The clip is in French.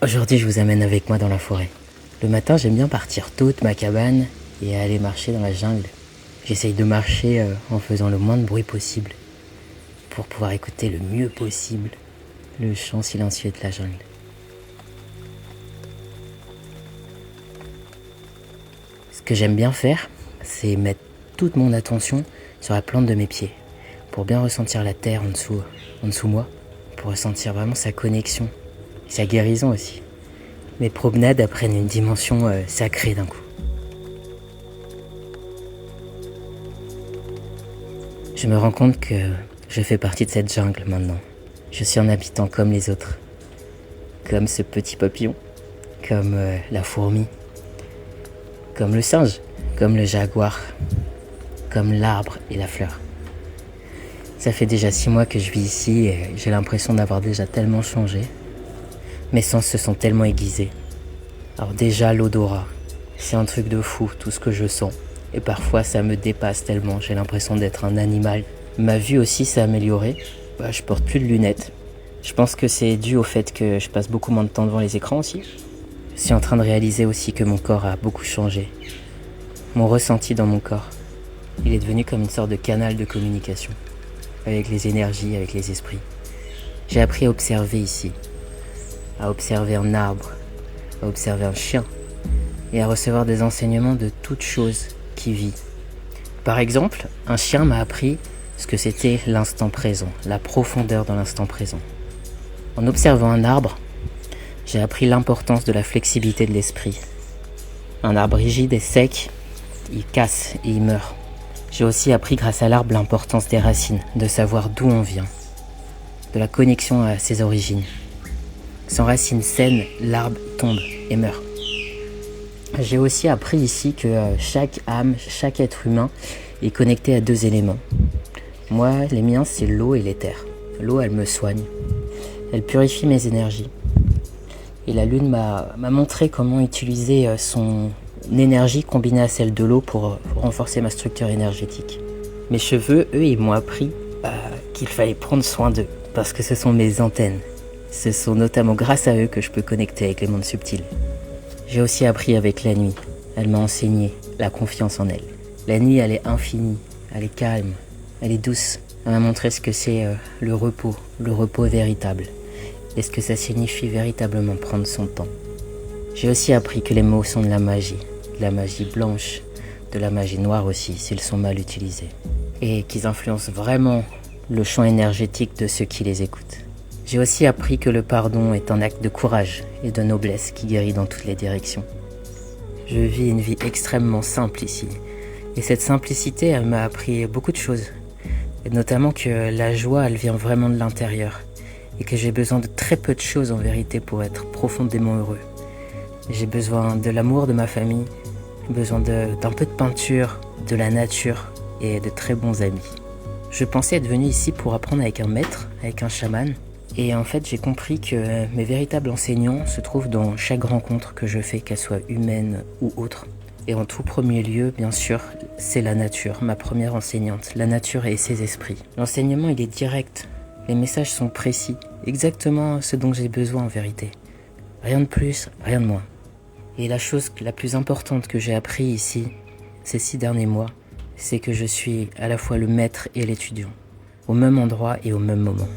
Aujourd'hui, je vous amène avec moi dans la forêt. Le matin, j'aime bien partir tôt de ma cabane et aller marcher dans la jungle. J'essaye de marcher en faisant le moins de bruit possible pour pouvoir écouter le mieux possible le chant silencieux de la jungle. Ce que j'aime bien faire, c'est mettre toute mon attention sur la plante de mes pieds pour bien ressentir la terre en dessous moi, pour ressentir vraiment sa connexion et sa guérison aussi. Mes promenades prennent une dimension sacrée d'un coup. Je me rends compte que je fais partie de cette jungle maintenant. Je suis un habitant comme les autres, comme ce petit papillon, comme la fourmi, comme le singe, comme le jaguar, comme l'arbre et la fleur. Ça fait déjà 6 mois que je vis ici et j'ai l'impression d'avoir déjà tellement changé. Mes sens se sont tellement aiguisés. Alors déjà l'odorat, c'est un truc de fou tout ce que je sens. Et parfois ça me dépasse tellement, j'ai l'impression d'être un animal. Ma vue aussi s'est améliorée, je porte plus de lunettes. Je pense que c'est dû au fait que je passe beaucoup moins de temps devant les écrans aussi. Je suis en train de réaliser aussi que mon corps a beaucoup changé. Mon ressenti dans mon corps, il est devenu comme une sorte de canal de communication. Avec les énergies, avec les esprits. J'ai appris à observer ici. À observer un arbre, à observer un chien. Et à recevoir des enseignements de toute chose qui vit. Par exemple, un chien m'a appris ce que c'était l'instant présent, la profondeur dans l'instant présent. En observant un arbre, j'ai appris l'importance de la flexibilité de l'esprit. Un arbre rigide et sec, il casse et il meurt. J'ai aussi appris grâce à l'arbre l'importance des racines, de savoir d'où on vient, de la connexion à ses origines. Sans racines saines, l'arbre tombe et meurt. J'ai aussi appris ici que chaque âme, chaque être humain est connecté à 2 éléments. Moi, les miens, c'est l'eau et l'éther. L'eau, elle me soigne. Elle purifie mes énergies. Et la lune m'a montré comment utiliser son énergie combinée à celle de l'eau pour renforcer ma structure énergétique. Mes cheveux, eux, ils m'ont appris qu'il fallait prendre soin d'eux, parce que ce sont mes antennes. Ce sont notamment grâce à eux que je peux connecter avec les mondes subtils. J'ai aussi appris avec la nuit. Elle m'a enseigné la confiance en elle. La nuit, elle est infinie, elle est calme, elle est douce. Elle m'a montré ce que c'est le repos véritable. Et ce que ça signifie véritablement prendre son temps. J'ai aussi appris que les mots sont de la magie blanche, de la magie noire aussi, s'ils sont mal utilisés. Et qu'ils influencent vraiment le champ énergétique de ceux qui les écoutent. J'ai aussi appris que le pardon est un acte de courage et de noblesse qui guérit dans toutes les directions. Je vis une vie extrêmement simple ici. Et cette simplicité, elle m'a appris beaucoup de choses. Et notamment que la joie, elle vient vraiment de l'intérieur. Et que j'ai besoin de très peu de choses en vérité pour être profondément heureux. J'ai besoin de l'amour de ma famille, j'ai besoin d'un peu de peinture, de la nature et de très bons amis. Je pensais être venu ici pour apprendre avec un maître, avec un chaman. Et en fait, j'ai compris que mes véritables enseignants se trouvent dans chaque rencontre que je fais, qu'elle soit humaine ou autre. Et en tout premier lieu, bien sûr, c'est la nature, ma première enseignante, la nature et ses esprits. L'enseignement, il est direct, les messages sont précis, exactement ce dont j'ai besoin en vérité. Rien de plus, rien de moins. Et la chose la plus importante que j'ai appris ici, ces 6 derniers mois, c'est que je suis à la fois le maître et l'étudiant, au même endroit et au même moment.